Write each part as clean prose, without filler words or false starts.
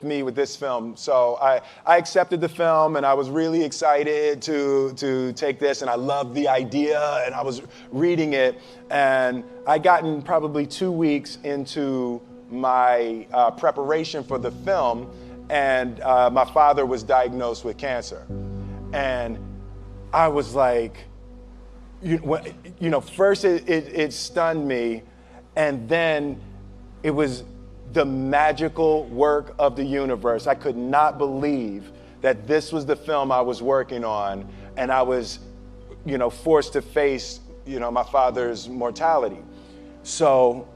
Me with this film. So I accepted the film and I was really excited to take this, and I loved the idea, and I was reading it, and I gotten probably 2 weeks into my preparation for the film, and my father was diagnosed with cancer. And I was like, first it stunned me, and then it was the magical work of the universe. I could not believe that this was the film I was working on, and I was, forced to face, my father's mortality. So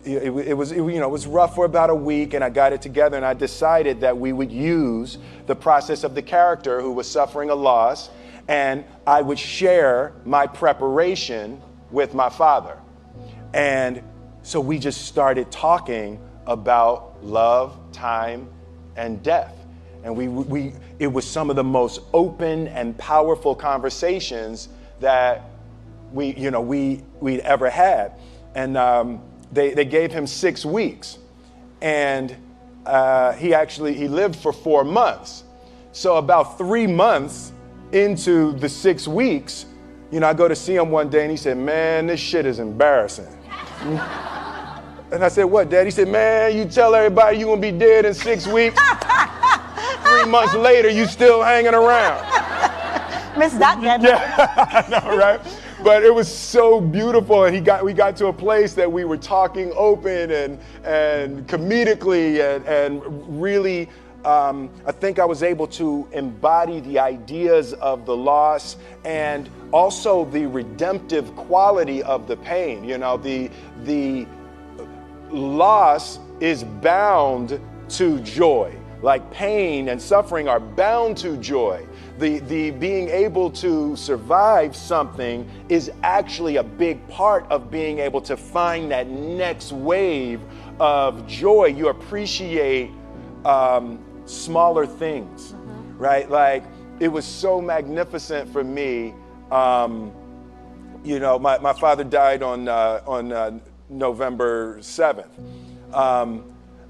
it was rough for about a week, and I got it together, and I decided that we would use the process of the character who was suffering a loss, and I would share my preparation with my father. And so we just started talking about love, time, and death. And it was some of the most open and powerful conversations that we'd ever had. And they gave him 6 weeks. And he lived for 4 months. So about 3 months into the 6 weeks, I go to see him one day and he said, "Man, this shit is embarrassing." And I said, "What, Dad?" He said, "Man, you tell everybody you gonna be dead in 6 weeks. 3 months later, you still hanging around." Miss that, Dad. Yeah, I know, right? But it was so beautiful, and we got to a place that we were talking open and comedically and really. I think I was able to embody the ideas of the loss and also the redemptive quality of the pain. The loss is bound to joy. Like pain and suffering are bound to joy. The being able to survive something is actually a big part of being able to find that next wave of joy. You appreciate smaller things, right? Like it was so magnificent for me. My father died on November 7th.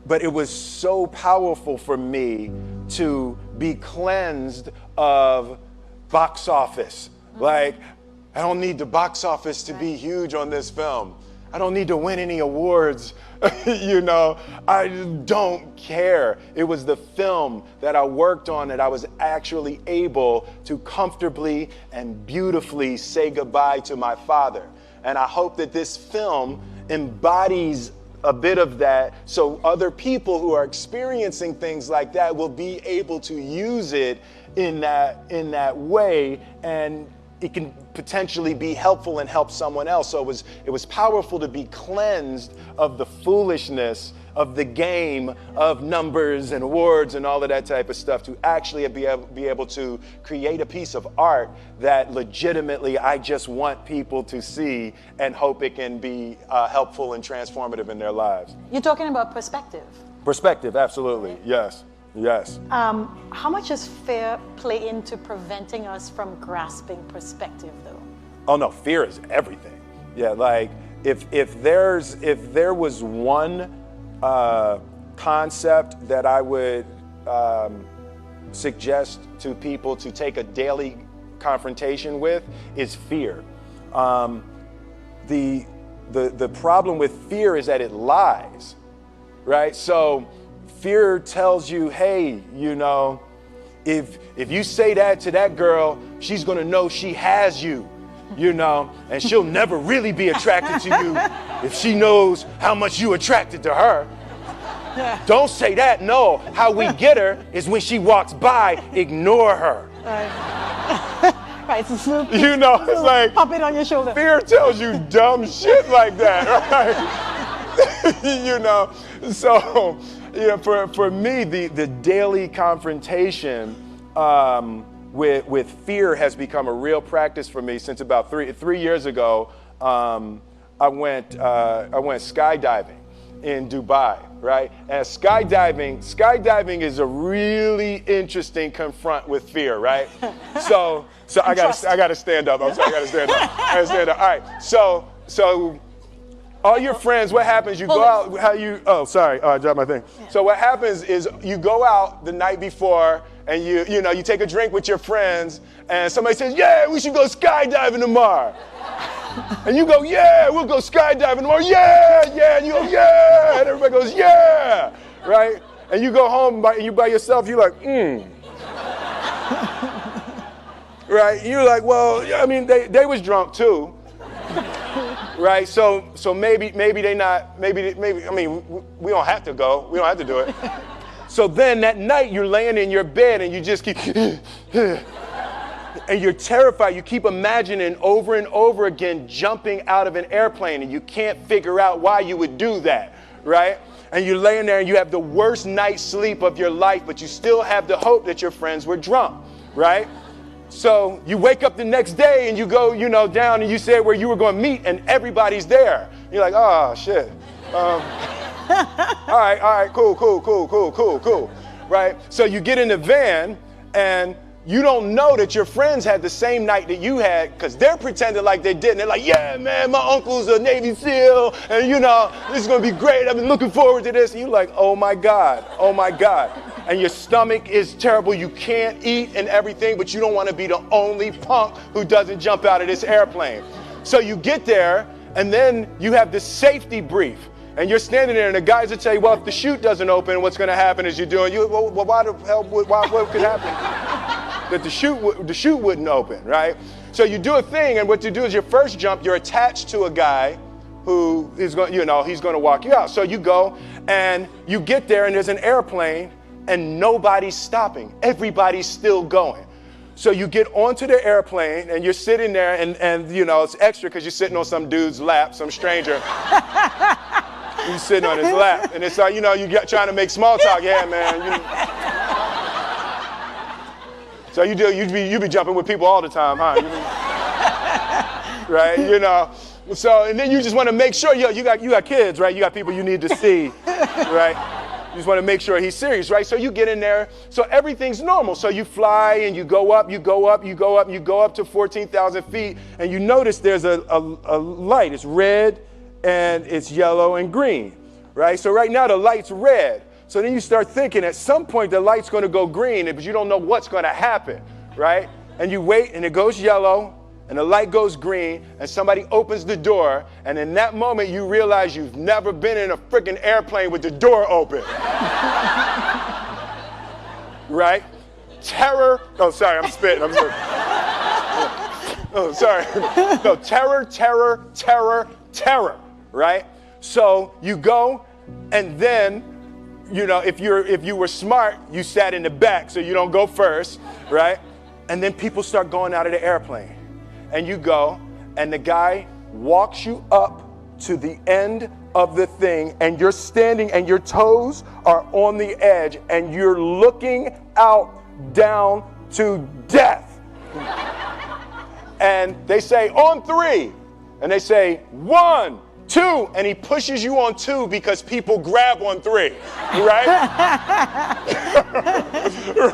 But it was so powerful for me to be cleansed of box office. Like, I don't need the box office to be huge on this film. I don't need to win any awards. I don't care. It was the film that I worked on that I was actually able to comfortably and beautifully say goodbye to my father. And I hope that this film embodies a bit of that, so other people who are experiencing things like that will be able to use it in that way, and it can potentially be helpful and help someone else. So it was powerful to be cleansed of the foolishness of the game of numbers and awards and all of that type of stuff, to actually be able to create a piece of art that legitimately I just want people to see and hope it can be helpful and transformative in their lives. You're talking about perspective. Perspective, absolutely, yes. Yes. How much does fear play into preventing us from grasping perspective, though? Oh no, fear is everything. Yeah, like if there was one concept that I would suggest to people to take a daily confrontation with, is fear. The problem with fear is that it lies, right? So fear tells you, hey, if you say that to that girl, she's gonna know she has you, and she'll never really be attracted to you if she knows how much you attracted to her. Yeah. Don't say that. No, how we get her is when she walks by, ignore her. Right, it's it's like pop it on your shoulder. Fear tells you dumb shit like that, right? So for me, the daily confrontation with fear has become a real practice for me since about three years ago. I went skydiving in Dubai, right? And skydiving is a really interesting confront with fear, right? So I gotta stand up. I'm sorry, I gotta stand up. All right. So All your friends, what happens? You go out, sorry, I dropped my thing. Yeah. So what happens is you go out the night before and you take a drink with your friends and somebody says, yeah, we should go skydiving tomorrow. And you go, yeah, we'll go skydiving tomorrow. Yeah, yeah. And you go, yeah. And everybody goes, yeah. Right? And you go home and you by yourself, you're like, Right? You're like, well, I mean, they was drunk too. Right? So maybe they not, maybe, I mean, we don't have to go. We don't have to do it. So then that night you're laying in your bed and you just keep, and you're terrified. You keep imagining over and over again jumping out of an airplane and you can't figure out why you would do that, right? And you're laying there and you have the worst night's sleep of your life, but you still have the hope that your friends were drunk, right? So you wake up the next day and you go, down and you say where you were going to meet and everybody's there. You're like, oh, shit. All right, cool. Right? So you get in the van and you don't know that your friends had the same night that you had because they're pretending like they didn't. They're like, yeah, man, my uncle's a Navy SEAL and, this is going to be great. I've been looking forward to this. And you're like, oh, my God. And your stomach is terrible. You can't eat and everything, but you don't want to be the only punk who doesn't jump out of this airplane. So you get there and then you have this safety brief. And you're standing there, and the guys will tell you, well, if the chute doesn't open, what's going to happen is why the hell, what could happen? That the chute wouldn't open, right? So you do a thing, and what you do is your first jump, you're attached to a guy who is going, he's going to walk you out. So you go, and you get there, and there's an airplane, and nobody's stopping. Everybody's still going. So you get onto the airplane, and you're sitting there, and it's extra because you're sitting on some dude's lap, some stranger. You sitting on his lap, and it's like, you trying to make small talk. Yeah, man. So you be jumping with people all the time, huh? Right? So, and then you just want to make sure, you got kids, right? You got people you need to see, right? You just want to make sure he's serious, right? So you get in there, so everything's normal. So you fly and you go up to 14,000 feet, and you notice there's a light. It's red, and it's yellow and green, right? So right now the light's red. So then you start thinking at some point the light's going to go green, but you don't know what's going to happen, right? And you wait and it goes yellow and the light goes green and somebody opens the door, and in that moment you realize you've never been in a freaking airplane with the door open. Right? Terror. Oh, sorry, I'm spitting. Oh, sorry. No, terror. Right? So you go, and then, if you were smart, you sat in the back so you don't go first, right? And then people start going out of the airplane. And you go, and the guy walks you up to the end of the thing, and you're standing and your toes are on the edge, and you're looking out down to death. And they say, on 3. And they say, 1, 2, and he pushes you on 2 because people grab on 3, right?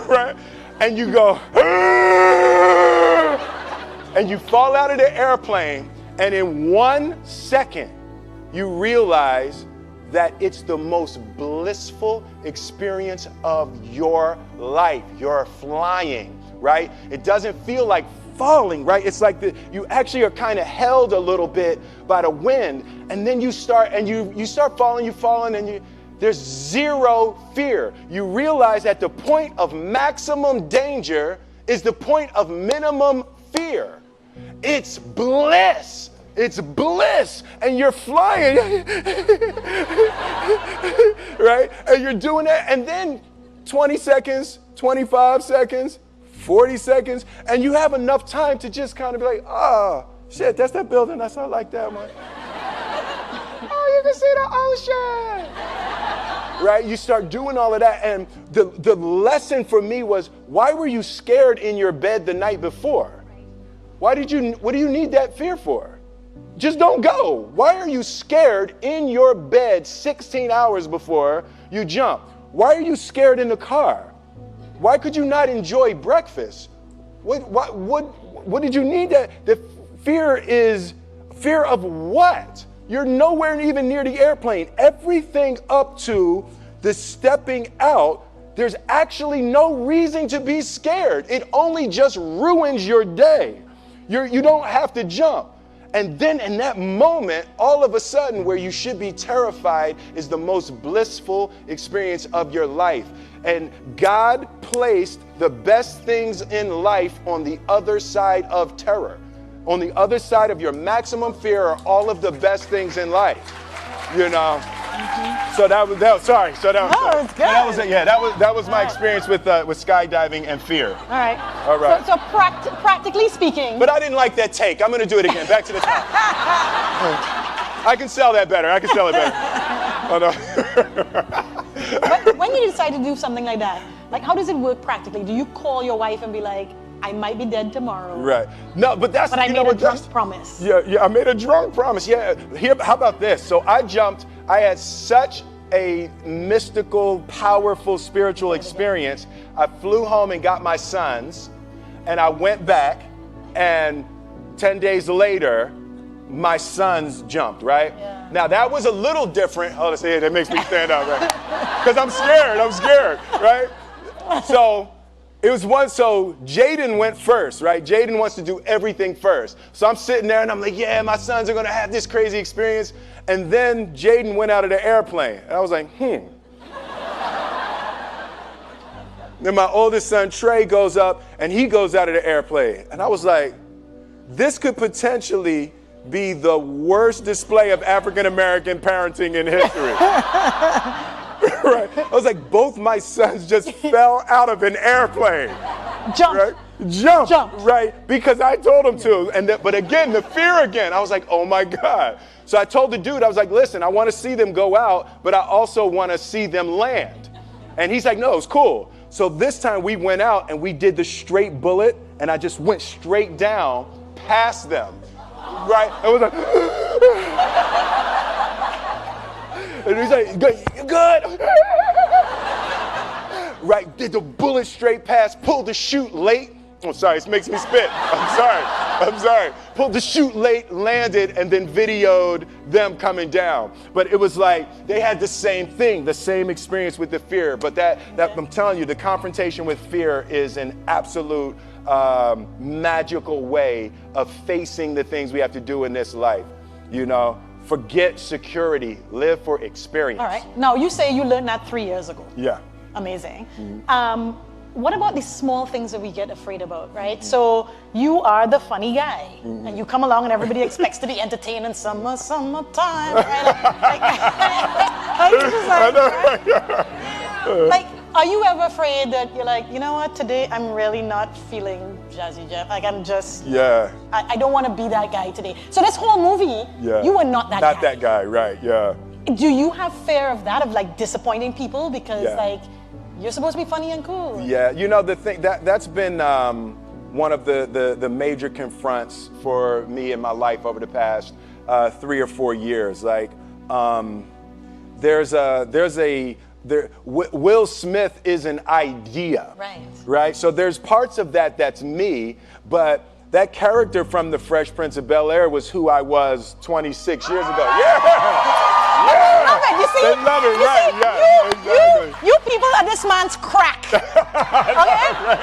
Right? And you go, and you fall out of the airplane, and in 1 second, you realize that it's the most blissful experience of your life. You're flying, right? It doesn't feel like falling, right? It's like you actually are kind of held a little bit by the wind, and then you start falling, and there's zero fear. You realize that the point of maximum danger is the point of minimum fear. It's bliss. It's bliss, and you're flying, right? And you're doing that, and then 20 seconds, 25 seconds, 40 seconds, and you have enough time to just kind of be like, oh, shit, that's that building. I like that one. Oh, you can see the ocean. Right? You start doing all of that, and the lesson for me was, why were you scared in your bed the night before? What do you need that fear for? Just don't go. Why are you scared in your bed 16 hours before you jump? Why are you scared in the car? Why could you not enjoy breakfast? What did you need that? The fear is fear of what? You're nowhere even near the airplane. Everything up to the stepping out, there's actually no reason to be scared. It only just ruins your day. You don't have to jump. And then in that moment, all of a sudden, where you should be terrified is the most blissful experience of your life. And God placed the best things in life on the other side of terror. On the other side of your maximum fear are all of the best things in life, you know. So that was sorry. So that was, it's good. That was my experience with skydiving and fear. All right. All right. So practically speaking. But I didn't like that take. I'm going to do it again. Back to the top. I can sell that better. Oh, no. But when you decide to do something like that, like how does it work practically? Do you call your wife and be like, I might be dead tomorrow? Right. No, but that's. But I made a drunk promise. Yeah, I made a drunk promise. Yeah. How about this? So I jumped. I had such a mystical, powerful spiritual experience. I flew home and got my sons, and I went back, and 10 days later, my sons jumped, right? Yeah. Now that was a little different. Oh, let's see, that makes me stand up, right? Because I'm scared, right? So it was so Jaden went first, right? Jaden wants to do everything first. So I'm sitting there and I'm like, yeah, my sons are gonna have this crazy experience. And then Jaden went out of the airplane. And I was like, Then my oldest son, Trey, goes up and he goes out of the airplane. And I was like, this could potentially be the worst display of African-American parenting in history. Right? I was like, both my sons just fell out of an airplane. Jump. Right? Jump. Right? Because I told them to. But again, the fear again. I was like, oh my God. So I told the dude, I was like, listen, I want to see them go out, but I also want to see them land. And he's like, no, it's cool. So this time we went out and we did the straight bullet, and I just went straight down past them. Right? It was like, and he's like, good. Right, did the bullet straight past, pulled the chute late. Oh, sorry, this makes me spit. I'm sorry. Pulled the chute late, landed, and then videoed them coming down. But it was like, they had the same thing, the same experience with the fear. But that I'm telling you, the confrontation with fear is an absolute magical way of facing the things we have to do in this life. You know, forget security, live for experience. All right. Now, you say you learned that 3 years ago. Yeah. Amazing. What about these small things that we get afraid about, right? So you are the funny guy, and you come along and everybody expects to be entertained in summertime, right? Like, are you ever afraid that you're like, you know what, today I'm really not feeling Jazzy Jeff. Like I'm just, I don't want to be that guy today. So this whole movie, you were not that guy. Not that guy, right, yeah. Do you have fear of that, of like disappointing people? Because like, you're supposed to be funny and cool. Yeah, you know, the thing that's been one of the major confronts for me in my life over the past 3 or 4 years. Like, Will Smith is an idea, right? So there's parts of that's me, but that character from The Fresh Prince of Bel-Air was who I was 26 years ago. Love it. You see, they love it, right? Exactly. You people are this man's crack. Okay?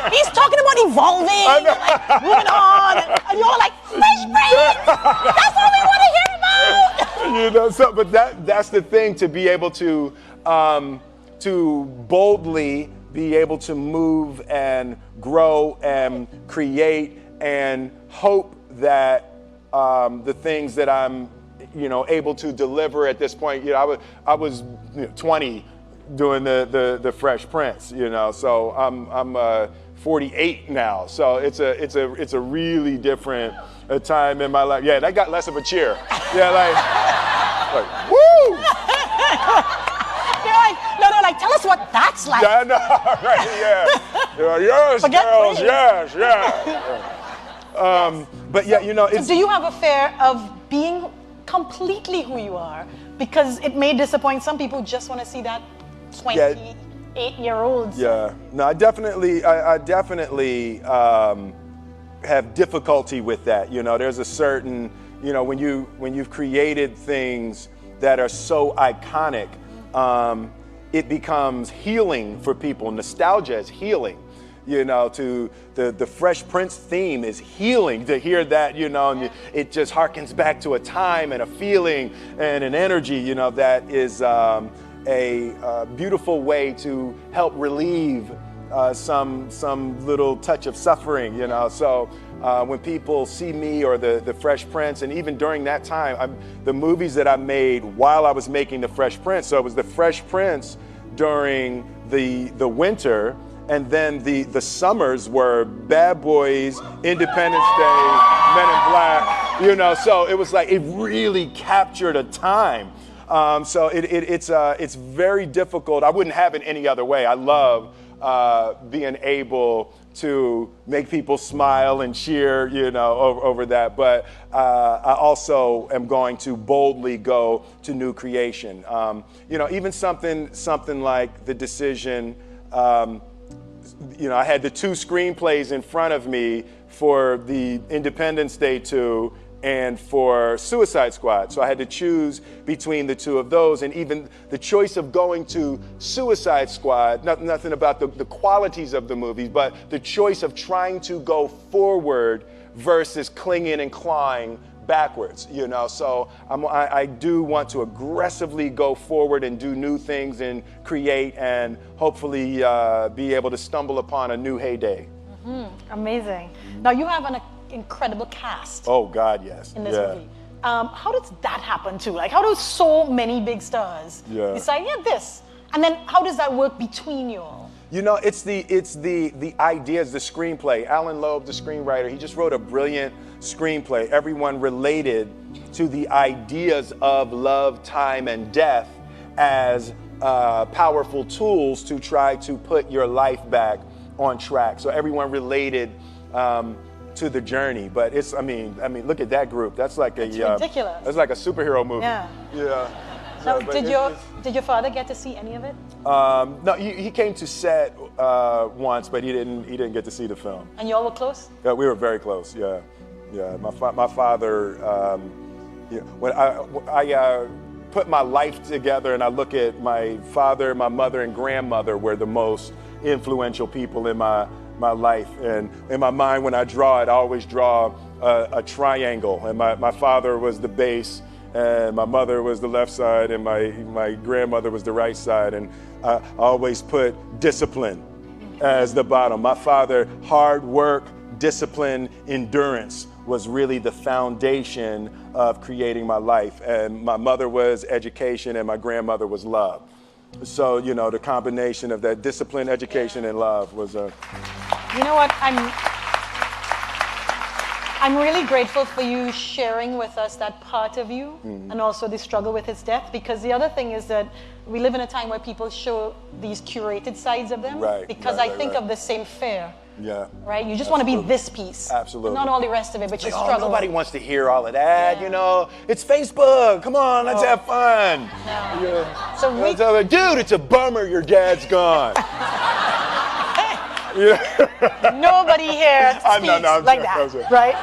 He's talking about evolving, and like moving on, and you're like, Fresh Prince! That's what we want to hear about! You know, but that's the thing, to be able to boldly be able to move and grow and create and hope that the things that I'm able to deliver at this point. I was 20 doing the Fresh Prince, so I'm 48 now. So it's a really different time in my life. Yeah, that got less of a cheer. Yeah, like woo! You're like, no, like, tell us what that's like. Yeah, no, right, yeah. Yes, girls, yes. But yeah, it's... So do you have a fear of being completely who you are? Because it may disappoint some people who just want to see that 28-year-old. Yeah, no, I definitely have difficulty with that. There's a certain, when you've created things that are so iconic, it becomes healing for people. Nostalgia is healing. To the Fresh Prince theme is healing to hear that, and it just harkens back to a time and a feeling and an energy, that is a beautiful way to help relieve some little touch of suffering, So when people see me or the Fresh Prince, and even during that time, the movies that I made while I was making the Fresh Prince, so it was the Fresh Prince during the winter. And then the summers were Bad Boys, Independence Day, Men in Black, so it was like, it really captured a time. So it's very difficult. I wouldn't have it any other way. I love being able to make people smile and cheer, over that. But I also am going to boldly go to new creation. Even something like the decision, I had the two screenplays in front of me for the Independence Day 2 and for Suicide Squad. So I had to choose between the two of those. And even the choice of going to Suicide Squad, nothing about the qualities of the movies, but the choice of trying to go forward versus clinging and clawing backwards, So I do want to aggressively go forward and do new things and create and hopefully be able to stumble upon a new heyday. Amazing. Now you have an incredible cast. Oh God, yes. In this movie. How does that happen too? Like, how do so many big stars decide, this? And then how does that work between you all? It's the ideas, the screenplay. Alan Loeb, the screenwriter, he just wrote a brilliant screenplay. Everyone related to the ideas of love, time, and death as powerful tools to try to put your life back on track. So everyone related to the journey. But I mean, look at that group. That's like ridiculous. That's like a superhero movie. Yeah. So did your father get to see any of it? No, he came to set once, but he didn't get to see the film. And you all were close? Yeah, we were very close. Yeah. My father. When I put my life together and I look at my father, my mother, and grandmother were the most influential people in my life. And in my mind, when I draw it, I always draw a triangle. And my father was the base, and my mother was the left side, and my grandmother was the right side. And I always put discipline as the bottom. My father, hard work, discipline, endurance was really the foundation of creating my life. And my mother was education, and my grandmother was love. So, the combination of that discipline, education, and love was a... You know what? I'm really grateful for you sharing with us that part of you, and also the struggle with his death, because the other thing is that we live in a time where people show these curated sides of them. Because I think of the same fear. Yeah. Right? You just want to be this piece. Absolutely. Not all the rest of it, but you struggle. Nobody wants to hear all of that, It's Facebook. Come on, let's have fun. No. So dude, it's a bummer your dad's gone. Nobody here speaks like that, right?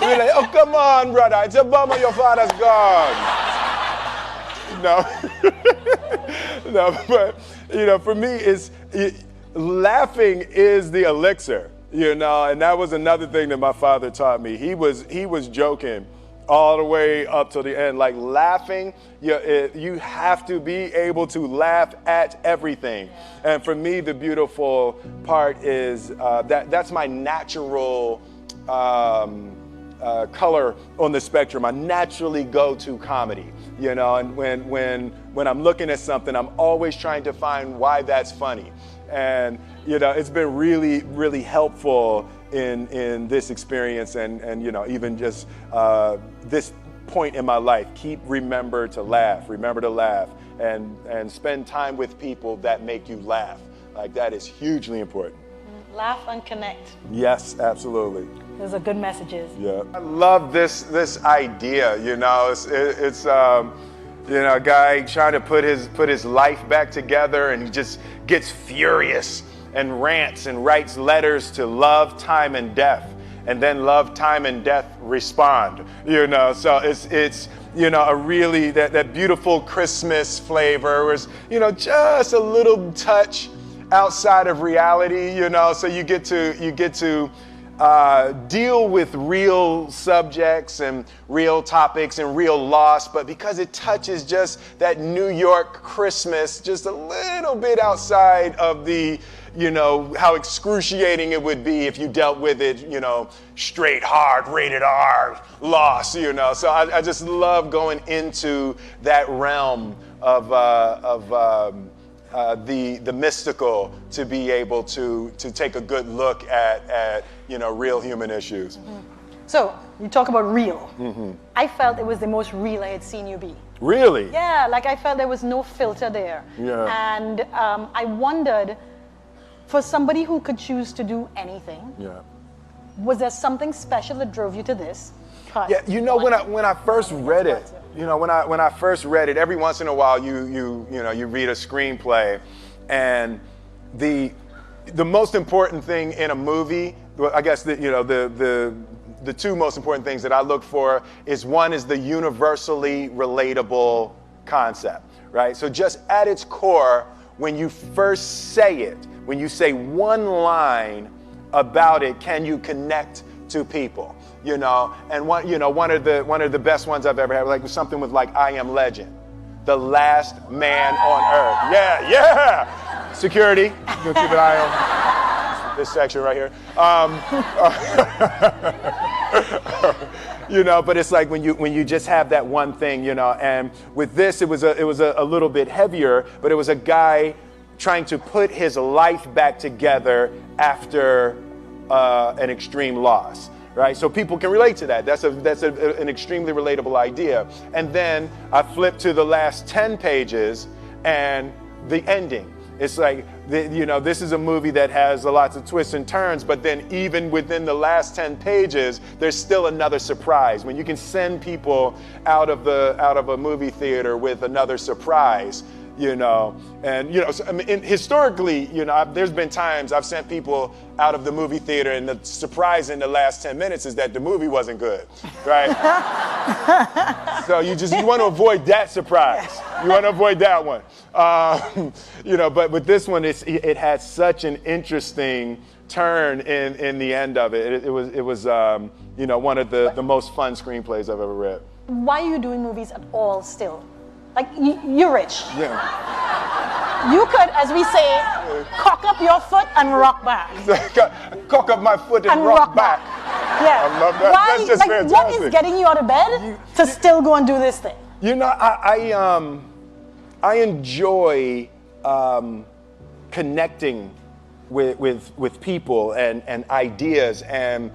We're like, oh, come on, brother. It's a bummer your father's gone. No, but, for me, laughing is the elixir, and that was another thing that my father taught me. He was joking all the way up to the end. Like, laughing, you have to be able to laugh at everything. And for me, the beautiful part is that's my natural color on the spectrum. I naturally go to comedy, and when I'm looking at something, I'm always trying to find why that's funny. And it's been really, really helpful in this experience, and even just this point in my life. Remember to laugh, and spend time with people that make you laugh. Like, that is hugely important. Laugh and connect. Yes, absolutely. Those are good messages. Yeah, I love this idea. It's a guy trying to put his life back together, and he just gets furious and rants and writes letters to love, time, and death. and then love, time, and death respond. So it's a really that beautiful Christmas flavor was just a little touch outside of reality. So you get to deal with real subjects and real topics and real loss, but because it touches just that New York Christmas just a little bit outside of the how excruciating it would be if you dealt with it, straight, hard, rated R, loss, So I just love going into that realm of the mystical to be able to take a good look at real human issues. Mm-hmm. So you talk about real. Mm-hmm. I felt it was the most real I had seen you be. Really? Yeah, like I felt there was no filter there. Yeah. And I wondered, for somebody who could choose to do anything, was there something special that drove you to this? Yeah, when I first read it, when I first read it, every once in a while you read a screenplay, and the most important thing in a movie, I guess the two most important things that I look for is one is the universally relatable concept, right? So just at its core, when you first say it, when you say one line about it, can you connect to people? And one of the best ones I've ever had, like something with like I Am Legend, the last man on earth. Yeah. Security, you keep an eye on this section right here. But it's like when you just have that one thing, and with this it was a little bit heavier, but it was a guy trying to put his life back together after an extreme loss. Right, so people can relate to that. That's an extremely relatable idea. And then I flip to the last 10 pages and the ending. It's like, this is a movie that has lots of twists and turns, but then even within the last 10 pages, there's still another surprise. When you can send people out of a movie theater with another surprise, historically, there's been times I've sent people out of the movie theater, and the surprise in the last 10 minutes is that the movie wasn't good, right? So you want to avoid that surprise. You want to avoid that one. But with this one, it had such an interesting turn in the end of it. It was one of the most fun screenplays I've ever read. Why are you doing movies at all still? Like, you're rich. Yeah. You could, as we say, cock up your foot and rock back. Cock up my foot and rock back. Yeah. I love that. Why, That's just fantastic. What is getting you out of bed to still go and do this thing? I enjoy connecting with people and ideas, and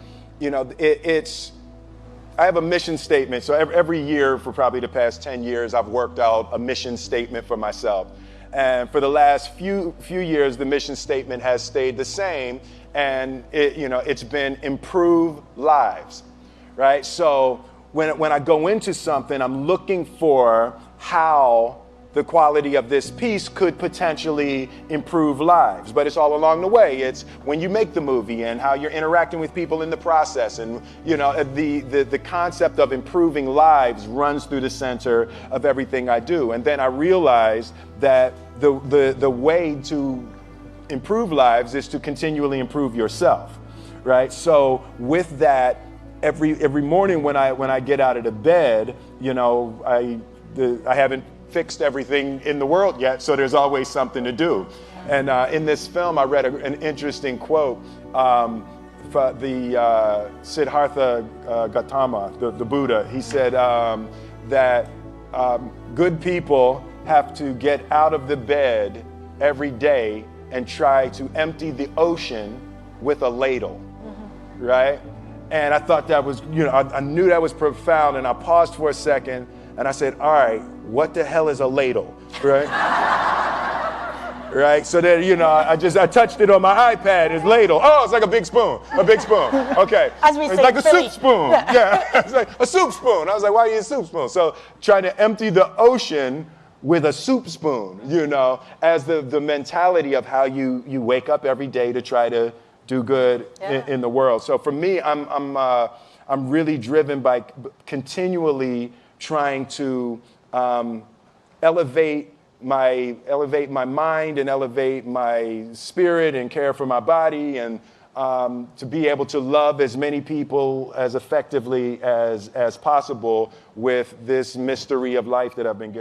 I have a mission statement. So every year for probably the past 10 years, I've worked out a mission statement for myself. And for the last few years, the mission statement has stayed the same, and it's been improve lives, right? So when I go into something, I'm looking for how the quality of this piece could potentially improve lives. But it's all along the way. It's when you make the movie and how you're interacting with people in the process. And the concept of improving lives runs through the center of everything I do. And then I realized that the way to improve lives is to continually improve yourself, right? So with that, every morning when I get out of the bed, I haven't fixed everything in the world yet, so there's always something to do. And in this film, I read an interesting quote from the Siddhartha Gautama, the Buddha. He said that good people have to get out of the bed every day and try to empty the ocean with a ladle, right? And I thought that was, I knew that was profound, and I paused for a second, and I said, all right, what the hell is a ladle, right? Right, so then, I touched it on my iPad, it's ladle. Oh, it's like a big spoon, okay. As we it's say, like a Philly. soup spoon, yeah, it's like a soup spoon. I was like, why do you use a soup spoon? So trying to empty the ocean with a soup spoon, as the mentality of how you wake up every day to try to do good in the world. So for me, I'm really driven by continually trying to elevate my mind and elevate my spirit and care for my body, and to be able to love as many people as effectively as possible with this mystery of life that I've been given.